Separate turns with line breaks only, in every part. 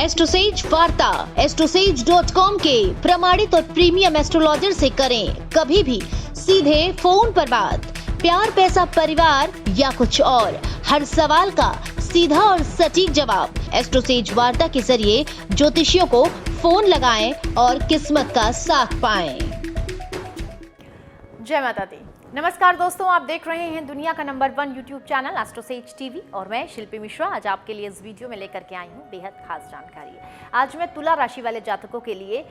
एस्ट्रोसेज वार्ता astrosage.com के प्रमाणित और प्रीमियम एस्ट्रोलॉजर से करें कभी भी सीधे फोन पर बात। प्यार, पैसा, परिवार या कुछ और, हर सवाल का सीधा और सटीक जवाब। एस्ट्रोसेज वार्ता के जरिए ज्योतिषियों को फोन लगाएं और किस्मत का साथ पाएं।
जय माता दी। नमस्कार दोस्तों, आप देख रहे हैं दुनिया का number 1 YouTube channel AstroSage TV और मैं शिल्पी मिश्रा आज आपके लिए इस वीडियो में लेकर के आई हूँ बेहद खास जानकारी। आज मैं तुला राशि वाले जातकों के लिए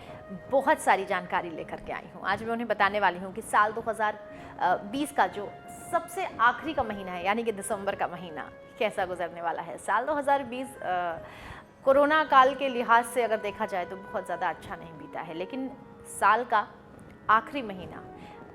बहुत सारी जानकारी लेकर के आई हूँ। आज मैं उन्हें बताने वाली हूँ कि साल 2020 का जो सबसे आखिरी का महीना है यानी कि दिसंबर का महीना कैसा गुजरने वाला है। साल 2020 कोरोना काल के लिहाज से अगर देखा जाए तो बहुत ज़्यादा अच्छा नहीं बीता है, लेकिन साल का आखिरी महीना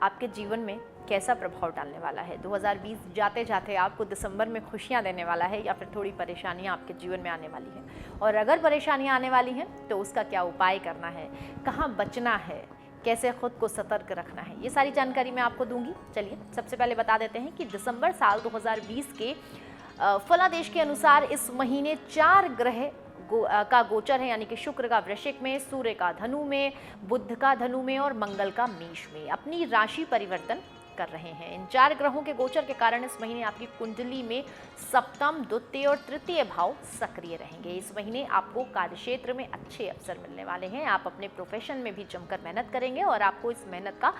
आपके जीवन में कैसा प्रभाव डालने वाला है। 2020 जाते जाते आपको दिसंबर में खुशियां देने वाला है या फिर थोड़ी परेशानियां आपके जीवन में आने वाली हैं, और अगर परेशानियां आने वाली हैं तो उसका क्या उपाय करना है, कहाँ बचना है, कैसे खुद को सतर्क रखना है, ये सारी जानकारी मैं आपको दूंगी। चलिए सबसे पहले बता देते हैं कि दिसंबर साल 2020 के फलादेश के अनुसार इस महीने 4 ग्रह का गोचर है, यानी कि शुक्र का वृश्चिक में, सूर्य का धनु में, बुध का धनु में और मंगल का मेष में अपनी राशि परिवर्तन कर रहे हैं। इन 4 ग्रहों के गोचर के कारण इस महीने आपकी कुंडली में सप्तम, द्वितीय और तृतीय भाव सक्रिय रहेंगे। इस महीने आपको कार्यक्षेत्र में अच्छे अवसर मिलने वाले हैं। आप अपने प्रोफेशन में भी जमकर मेहनत करेंगे और आपको इस मेहनत का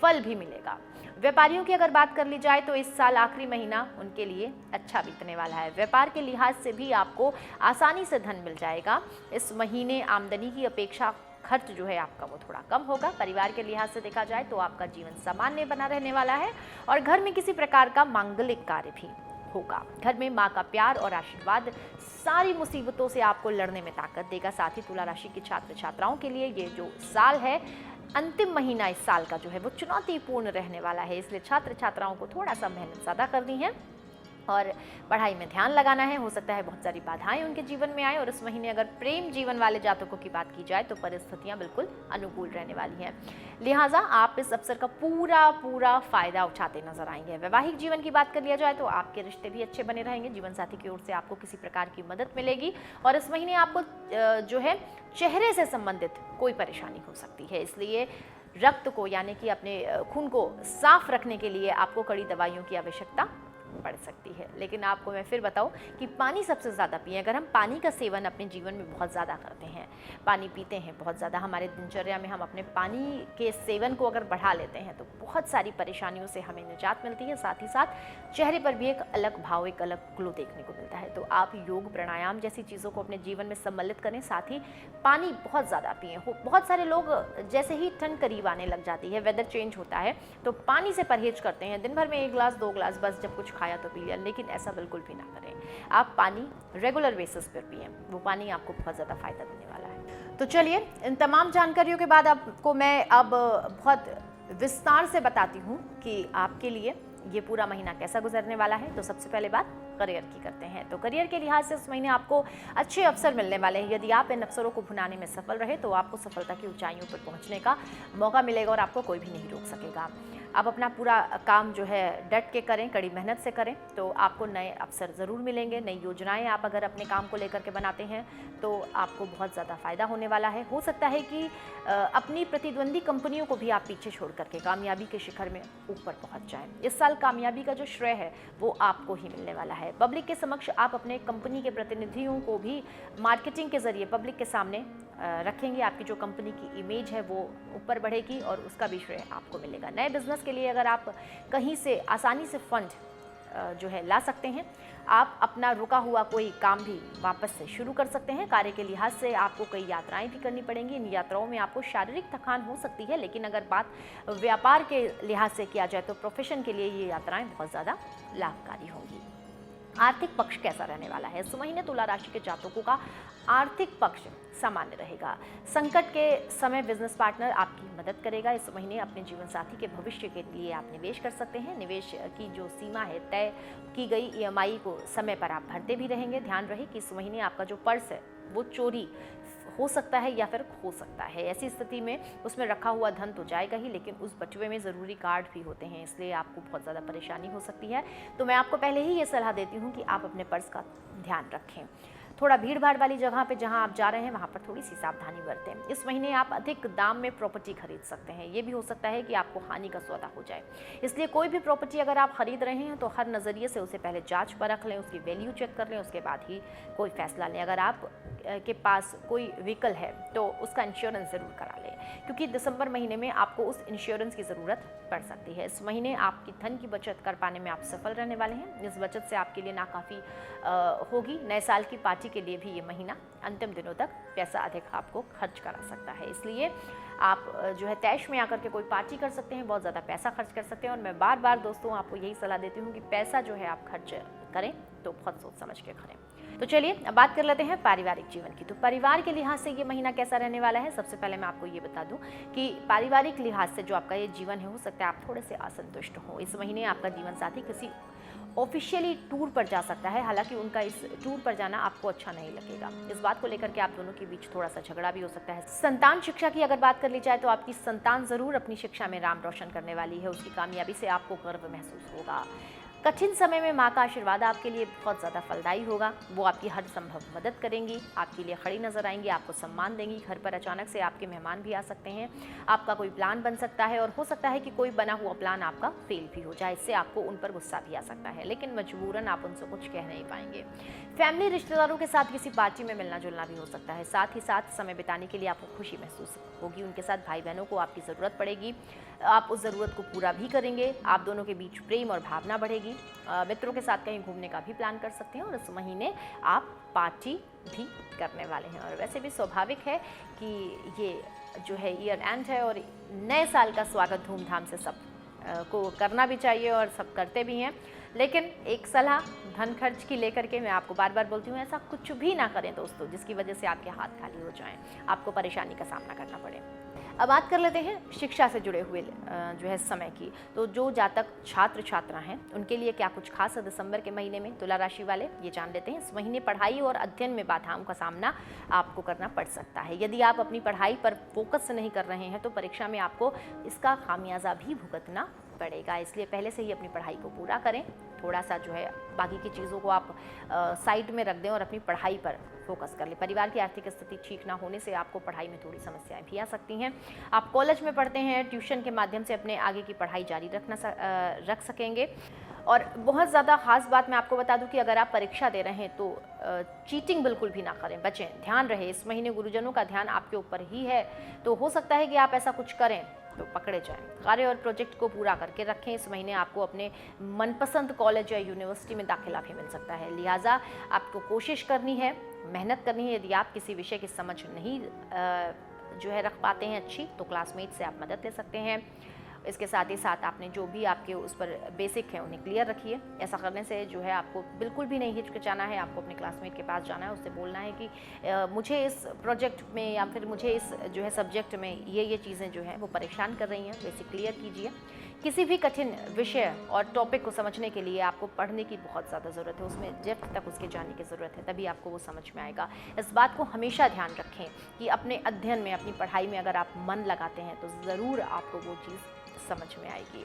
फल भी मिलेगा। व्यापारियों की अगर बात कर ली जाए तो इस साल आखिरी महीना उनके लिए अच्छा बीतने वाला है। व्यापार के लिहाज से भी आपको आसानी से धन मिल जाएगा। इस महीने आमदनी की अपेक्षा खर्च जो है आपका वो थोड़ा कम होगा। परिवार के लिहाज से देखा जाए तो आपका जीवन सामान्य बना रहने वाला है और घर में किसी प्रकार का मांगलिक कार्य भी होगा। घर में माँ का प्यार और आशीर्वाद सारी मुसीबतों से आपको लड़ने में ताकत देगा। साथ ही तुला राशि के छात्र छात्राओं के लिए ये जो साल है, अंतिम महीना इस साल का जो है वो चुनौतीपूर्ण रहने वाला है, इसलिए छात्र छात्राओं को थोड़ा सा मेहनत ज़्यादा करनी है और पढ़ाई में ध्यान लगाना है। हो सकता है बहुत सारी बाधाएं उनके जीवन में आए, और इस महीने अगर प्रेम जीवन वाले जातकों की बात की जाए तो परिस्थितियां बिल्कुल अनुकूल रहने वाली हैं, लिहाजा आप इस अवसर का पूरा फायदा उठाते नजर आएंगे। वैवाहिक जीवन की बात कर लिया जाए तो आपके रिश्ते भी अच्छे बने रहेंगे। जीवन साथी की ओर से आपको किसी प्रकार की मदद मिलेगी और इस महीने आपको जो है चेहरे से संबंधित कोई परेशानी हो सकती है, इसलिए रक्त को यानी कि अपने खून को साफ रखने के लिए आपको कड़ी दवाइयों की आवश्यकता पड़ सकती है। लेकिन आपको मैं फिर बताऊं कि पानी सबसे ज़्यादा पिएं। अगर हम पानी का सेवन अपने जीवन में बहुत ज़्यादा करते हैं, पानी पीते हैं बहुत ज़्यादा, हमारे दिनचर्या में हम अपने पानी के सेवन को अगर बढ़ा लेते हैं तो बहुत सारी परेशानियों से हमें निजात मिलती है। साथ ही साथ चेहरे पर भी एक अलग भाव, एक अलग ग्लो देखने को मिलता है। तो आप योग, प्राणायाम जैसी चीज़ों को अपने जीवन में सम्मिलित करें, साथ ही पानी बहुत ज़्यादा पिएं। बहुत सारे लोग जैसे ही ठंड करीब आने लग जाती है, वेदर चेंज होता है, तो पानी से परहेज करते हैं। दिन भर में 1 ग्लास 2 ग्लास बस जब कुछ खाया तो पी लिया, लेकिन ऐसा बिल्कुल भी ना करें। आप पानी रेगुलर बेसिस पर पिएं, वो पानी आपको बहुत ज़्यादा फायदा देने वाला है। तो चलिए इन तमाम जानकारियों के बाद आपको मैं अब बहुत विस्तार से बताती हूँ कि आपके लिए ये पूरा महीना कैसा गुजरने वाला है। तो सबसे पहले बात करियर की करते हैं। तो करियर के लिहाज से इस महीने आपको अच्छे अवसर मिलने वाले हैं। यदि आप इन अवसरों को भुनाने में सफल रहे तो आपको सफलता की ऊंचाइयों पर पहुंचने का मौका मिलेगा और आपको कोई भी नहीं रोक सकेगा। आप अपना पूरा काम जो है डट के करें, कड़ी मेहनत से करें, तो आपको नए अवसर ज़रूर मिलेंगे। नई योजनाएं आप अगर अपने काम को लेकर के बनाते हैं तो आपको बहुत ज़्यादा फ़ायदा होने वाला है। हो सकता है कि अपनी प्रतिद्वंदी कंपनियों को भी आप पीछे छोड़ करके कामयाबी के शिखर में ऊपर पहुंच जाएं। इस साल कामयाबी का जो श्रेय है वो आपको ही मिलने वाला है। पब्लिक के समक्ष आप अपने कंपनी के प्रतिनिधियों को भी मार्केटिंग के जरिए पब्लिक के सामने रखेंगे। आपकी जो कंपनी की इमेज है वो ऊपर बढ़ेगी और उसका भी श्रेय आपको मिलेगा। नए बिजनेस के लिए अगर आप कहीं से आसानी से फंड जो है ला सकते हैं, आप अपना रुका हुआ कोई काम भी वापस से शुरू कर सकते हैं। कार्य के लिहाज से आपको कई यात्राएं भी करनी पड़ेंगी। इन यात्राओं में आपको शारीरिक थकान हो सकती है, लेकिन अगर बात व्यापार के लिहाज से किया जाए तो प्रोफेशन के लिए ये यात्राएं बहुत ज़्यादा लाभकारी होंगी। आर्थिक पक्ष कैसा रहने वाला है? इस महीने तुला राशि के जातकों का आर्थिक पक्ष सामान्य रहेगा। संकट के समय बिजनेस पार्टनर आपकी मदद करेगा। इस महीने अपने जीवन साथी के भविष्य के लिए आप निवेश कर सकते हैं। निवेश की जो सीमा है, तय की गई EMI को समय पर आप भरते भी रहेंगे। ध्यान रहे कि इस महीने आपका जो पर्स है वो चोरी हो सकता है या फिर खो सकता है। ऐसी स्थिति में उसमें रखा हुआ धन तो जाएगा ही, लेकिन उस बटुए में ज़रूरी कार्ड भी होते हैं, इसलिए आपको बहुत ज़्यादा परेशानी हो सकती है। तो मैं आपको पहले ही ये सलाह देती हूँ कि आप अपने पर्स का ध्यान रखें। थोड़ा भीड़ भाड़ वाली जगह पे जहां आप जा रहे हैं वहां पर थोड़ी सी सावधानी बरतें। इस महीने आप अधिक दाम में प्रॉपर्टी खरीद सकते हैं। ये भी हो सकता है कि आपको हानि का सौदा हो जाए, इसलिए कोई भी प्रॉपर्टी अगर आप खरीद रहे हैं तो हर नज़रिए से उसे पहले जांच परख लें, उसकी वैल्यू चेक कर लें, उसके बाद ही कोई फैसला लें। अगर आप के पास कोई व्हीकल है तो उसका इंश्योरेंस ज़रूर करा लें, क्योंकि दिसंबर महीने में आपको उस इंश्योरेंस की ज़रूरत पड़ सकती है। इस महीने आपकी धन की बचत कर पाने में आप सफल रहने वाले हैं। इस बचत से आपके लिए नाकाफ़ी होगी। नए साल की पार्टी के लिए भी ये महीना अंतिम दिनों तक पैसा अधिक आपको खर्च करा सकता है, इसलिए आप जो है तैश में आकर के कोई पार्टी कर सकते हैं, बहुत ज़्यादा पैसा खर्च कर सकते हैं। और मैं बार बार दोस्तों आपको यही सलाह देती हूँ कि पैसा जो है आप खर्च करें तो बहुत सोच समझ के करें। तो चलिए अब बात कर लेते हैं पारिवारिक जीवन की। तो परिवार के लिहाज से ये महीना कैसा रहने वाला है, सबसे पहले मैं आपको ये बता दूं कि पारिवारिक लिहाज से जो आपका ये जीवन है, हो सकता है आप थोड़े से असंतुष्ट हो। इस महीने आपका जीवन साथी किसी ऑफिशियली टूर पर जा सकता है, हालांकि उनका इस टूर पर जाना आपको अच्छा नहीं लगेगा। इस बात को लेकर के आप दोनों के बीच थोड़ा सा झगड़ा भी हो सकता है। संतान शिक्षा की अगर बात कर ली जाए तो आपकी संतान जरूर अपनी शिक्षा में नाम रोशन करने वाली है। उसकी कामयाबी से आपको गर्व महसूस होगा। कठिन समय में माँ का आशीर्वाद आपके लिए बहुत ज़्यादा फलदायी होगा। वो आपकी हर संभव मदद करेंगी, आपके लिए खड़ी नजर आएंगी, आपको सम्मान देंगी। घर पर अचानक से आपके मेहमान भी आ सकते हैं। आपका कोई प्लान बन सकता है और हो सकता है कि कोई बना हुआ प्लान आपका फेल भी हो जाए। इससे आपको उन पर गुस्सा भी आ सकता है, लेकिन मजबूरन आप उनसे कुछ कह नहीं पाएंगे। फैमिली रिश्तेदारों के साथ किसी पार्टी में मिलना जुलना भी हो सकता है। साथ ही साथ समय बिताने के लिए आपको खुशी महसूस होगी। उनके साथ भाई बहनों को आपकी ज़रूरत पड़ेगी, आप उस ज़रूरत को पूरा भी करेंगे। आप दोनों के बीच प्रेम और भावना बढ़ेगी। मित्रों के साथ कहीं घूमने का भी प्लान कर सकते हैं और इस महीने आप पार्टी भी करने वाले हैं। और वैसे भी स्वाभाविक है कि ये जो है ईयर एंड है और नए साल का स्वागत धूमधाम से सब को करना भी चाहिए और सब करते भी हैं। लेकिन एक सलाह धन खर्च की लेकर के मैं आपको बार बार बोलती हूँ, ऐसा कुछ भी ना करें दोस्तों जिसकी वजह से आपके हाथ खाली हो जाएं, आपको परेशानी का सामना करना पड़े। अब बात कर लेते हैं शिक्षा से जुड़े हुए जो है समय की। तो जो जातक छात्र छात्रा हैं उनके लिए क्या कुछ खास है दिसंबर के महीने में, तुला राशि वाले ये जान लेते हैं। इस महीने पढ़ाई और अध्ययन में बाधाओं का सामना आपको करना पड़ सकता है। यदि आप अपनी पढ़ाई पर फोकस नहीं कर रहे हैं तो परीक्षा में आपको इसका खामियाजा भी भुगतना पड़ेगा, इसलिए पहले से ही अपनी पढ़ाई को पूरा करें। थोड़ा सा जो है बाकी की चीज़ों को आप साइड में रख दें और अपनी पढ़ाई पर फोकस कर लें। परिवार की आर्थिक स्थिति ठीक ना होने से आपको पढ़ाई में थोड़ी समस्याएं भी आ सकती हैं। आप कॉलेज में पढ़ते हैं, ट्यूशन के माध्यम से अपने आगे की पढ़ाई जारी रख सकेंगे। और बहुत ज़्यादा ख़ास बात मैं आपको बता दूं कि अगर आप परीक्षा दे रहे हैं तो चीटिंग बिल्कुल भी ना करें, बचें, ध्यान रहे। इस महीने गुरुजनों का ध्यान आपके ऊपर ही है, तो हो सकता है कि आप ऐसा कुछ करें तो पकड़े जाएं। कार्य और प्रोजेक्ट को पूरा करके रखें। इस महीने आपको अपने मनपसंद कॉलेज या यूनिवर्सिटी में दाखिला भी मिल सकता है, लिहाजा आपको कोशिश करनी है, मेहनत करनी है। यदि आप किसी विषय की समझ नहीं जो है रख पाते हैं अच्छी, तो क्लासमेट से आप मदद ले सकते हैं। इसके साथ ही साथ आपने जो भी आपके उस पर बेसिक है उन्हें क्लियर रखिए। ऐसा करने से जो है आपको बिल्कुल भी नहीं हिचकिचाना है। आपको अपने क्लासमेट के पास जाना है, उससे बोलना है कि मुझे इस प्रोजेक्ट में या फिर मुझे इस जो है सब्जेक्ट में ये चीज़ें जो हैं वो परेशान कर रही हैं, बेसिक क्लियर कीजिए। किसी भी कठिन विषय और टॉपिक को समझने के लिए आपको पढ़ने की बहुत ज़्यादा ज़रूरत है, उसमें डेप्थ तक उसके जाने की ज़रूरत है, तभी आपको वो समझ में आएगा। इस बात को हमेशा ध्यान रखें कि अपने अध्ययन में, अपनी पढ़ाई में अगर आप मन लगाते हैं तो ज़रूर आपको वो चीज़ समझ में आएगी।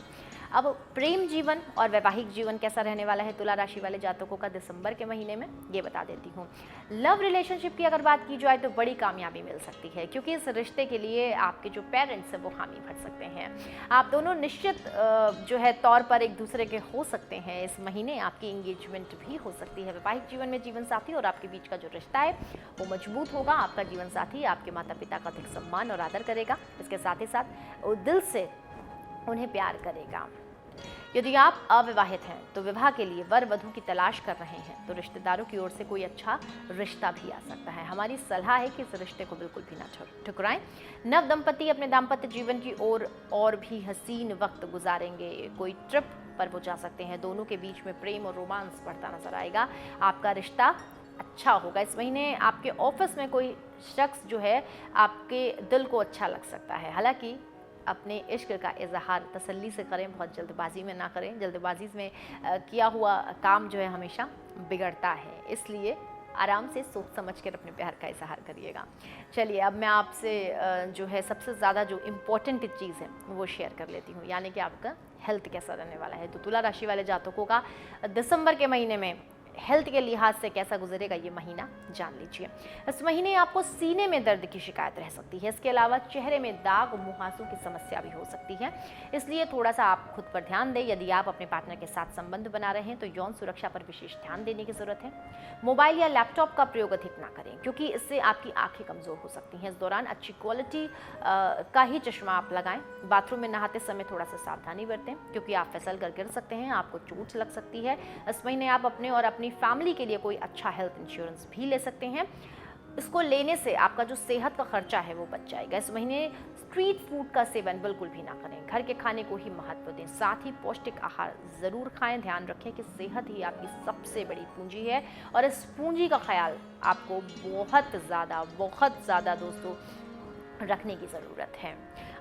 अब प्रेम जीवन और वैवाहिक जीवन कैसा रहने वाला है तुला राशि वाले जातकों का दिसंबर के महीने में, ये बता देती हूँ। लव रिलेशनशिप की अगर बात की जाए तो बड़ी कामयाबी मिल सकती है, क्योंकि इस रिश्ते के लिए आपके जो पेरेंट्स हैं वो हामी भर सकते हैं। आप दोनों निश्चित जो है तौर पर एक दूसरे के हो सकते हैं। इस महीने आपकी इंगेजमेंट भी हो सकती है। वैवाहिक जीवन में जीवन साथी और आपके बीच का जो रिश्ता है वो मजबूत होगा। आपका जीवन साथी आपके माता पिता का अधिक सम्मान और आदर करेगा। इसके साथ ही साथ वो दिल से उन्हें प्यार करेगा। यदि आप अविवाहित हैं तो विवाह के लिए वर वधू की तलाश कर रहे हैं तो रिश्तेदारों की ओर से कोई अच्छा रिश्ता भी आ सकता है। हमारी सलाह है कि इस रिश्ते को बिल्कुल भी ना ठुकराएं। नव दंपति अपने दाम्पत्य जीवन की ओर और भी हसीन वक्त गुजारेंगे। कोई ट्रिप पर वो जा सकते हैं। दोनों के बीच में प्रेम और रोमांस बढ़ता नजर आएगा। आपका रिश्ता अच्छा होगा। इस महीने आपके ऑफिस में कोई शख्स जो है आपके दिल को अच्छा लग सकता है। हालांकि अपने इश्क का इजहार तसल्ली से करें, बहुत जल्दबाजी में ना करें। जल्दबाजी में किया हुआ काम जो है हमेशा बिगड़ता है, इसलिए आराम से सोच समझ कर अपने प्यार का इजहार करिएगा। चलिए अब मैं आपसे जो है सबसे ज़्यादा जो इम्पोर्टेंट चीज़ है वो शेयर कर लेती हूँ, यानी कि आपका हेल्थ कैसा रहने वाला है। तो तुला राशि वाले जातकों का दिसंबर के महीने में हेल्थ के लिहाज से कैसा गुजरेगा ये महीना जान लीजिए। इस महीने आपको सीने में दर्द की शिकायत रह सकती है। इसके अलावा चेहरे में दाग, मुहासों की समस्या भी हो सकती है, इसलिए थोड़ा सा आप खुद पर ध्यान दें। यदि आप अपने पार्टनर के साथ संबंध बना रहे हैं तो यौन सुरक्षा पर विशेष ध्यान देने की जरूरत है। मोबाइल या लैपटॉप का प्रयोग अधिक ना करें, क्योंकि इससे आपकी आंखें कमजोर हो सकती हैं। इस दौरान अच्छी क्वालिटी का ही चश्मा आप लगाएं। बाथरूम में नहाते समय थोड़ा सा सावधानी बरतें, क्योंकि आप फिसल कर गिर सकते हैं, आपको चोट लग सकती है। इस महीने आप अपने और अपनी फैमिली के लिए कोई अच्छा हेल्थ इंश्योरेंस भी ले सकते हैं। इसको लेने से आपका जो सेहत का खर्चा है वो बच जाएगा। इस महीने स्ट्रीट फूड का सेवन बिल्कुल भी ना करें, घर के खाने को ही महत्व दें। साथ ही पौष्टिक आहार जरूर खाएं। ध्यान रखें कि सेहत ही आपकी सबसे बड़ी पूंजी है और इस पूंजी का ख्याल आपको बहुत ज़्यादा दोस्तों रखने की ज़रूरत है।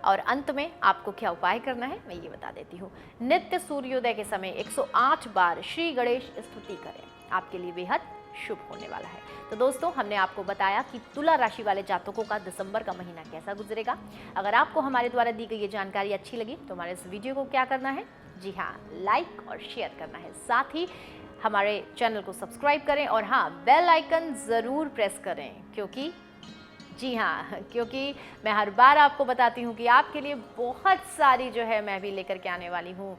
और अंत में आपको क्या उपाय करना है मैं ये बता देती हूँ। नित्य सूर्योदय के समय 108 बार श्री गणेश स्तुति करें, आपके लिए बेहद शुभ होने वाला है। तो दोस्तों, हमने आपको बताया कि तुला राशि वाले जातकों का दिसंबर का महीना कैसा गुजरेगा। अगर आपको हमारे द्वारा दी गई ये जानकारी अच्छी लगी तो हमारे इस वीडियो को क्या करना है, जी हाँ, लाइक और शेयर करना है। साथ ही हमारे चैनल को सब्सक्राइब करें और हाँ, बेल आइकन ज़रूर प्रेस करें, क्योंकि मैं हर बार आपको बताती हूँ कि आपके लिए बहुत सारी जो है मैं भी लेकर के आने वाली हूँ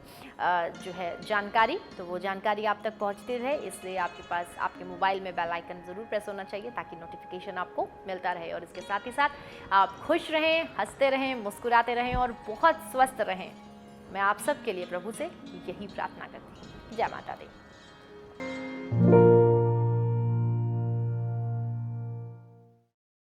जो है जानकारी, तो वो जानकारी आप तक पहुँचती रहे, इसलिए आपके पास आपके मोबाइल में बेल आइकन ज़रूर प्रेस होना चाहिए ताकि नोटिफिकेशन आपको मिलता रहे। और इसके साथ ही साथ आप खुश रहें, हंसते रहें, मुस्कुराते रहें और बहुत स्वस्थ रहें। मैं आप सब के लिए प्रभु से यही प्रार्थना करती हूँ। जय माता दी।